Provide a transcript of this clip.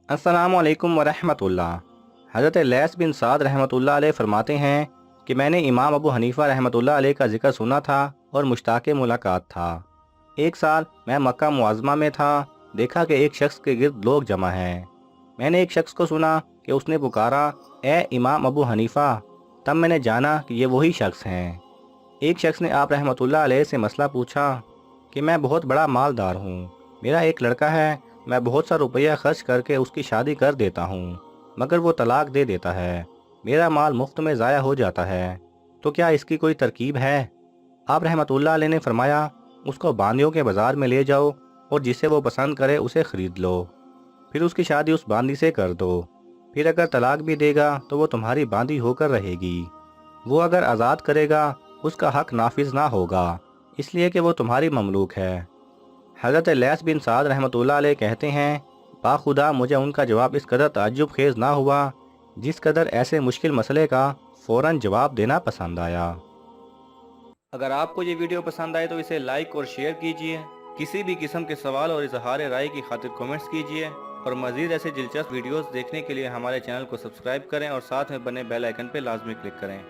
अस्सलामु अलैकुम वरहमतुल्लाह। हज़रत लैस बिन साद रहमतुल्लाह अलैह फरमाते हैं कि मैंने इमाम अबू हनीफ़ा रहमतुल्लाह अलैह का ज़िक्र सुना था और मुश्ताक़ मुलाकात था। एक साल मैं मक्का मुअज़्ज़मा में था, देखा कि एक शख्स के गिर्द लोग जमा हैं। मैंने एक शख्स को सुना कि उसने पुकारा, ए इमाम अबू हनीफ़ा। तब मैंने जाना कि ये वही शख्स हैं। एक शख्स ने आप रहमतुल्लाह अलैह से मसला पूछा कि मैं बहुत बड़ा मालदार हूँ, मेरा एक लड़का है, मैं बहुत सा रुपया खर्च करके उसकी शादी कर देता हूँ, मगर वो तलाक दे देता है, मेरा माल मुफ्त में ज़ाया हो जाता है, तो क्या इसकी कोई तरकीब है? आप रहमतुल्लाह अलैह ने फरमाया, उसको बांदियों के बाज़ार में ले जाओ और जिसे वो पसंद करे उसे ख़रीद लो, फिर उसकी शादी उस बांदी से कर दो। फिर अगर तलाक भी देगा तो वो तुम्हारी बांदी होकर रहेगी। वो अगर आज़ाद करेगा उसका हक नाफिज ना होगा, इसलिए कि वो तुम्हारी ममलूक है। हज़रत लैस बिन साद रहमतुल्लाह अलैह कहते हैं, बाखुदा मुझे उनका जवाब इस कदर ताज्जुब खेज़ ना हुआ जिस कदर ऐसे मुश्किल मसले का फ़ौरन जवाब देना पसंद आया। अगर आपको ये वीडियो पसंद आए तो इसे लाइक और शेयर कीजिए। किसी भी किस्म के सवाल और इजहार राय की खातिर कमेंट्स कीजिए और मज़ीद ऐसे दिलचस्प वीडियोस देखने के लिए हमारे चैनल को सब्सक्राइब करें और साथ में बने बेल आइकन पर लाजमी क्लिक करें।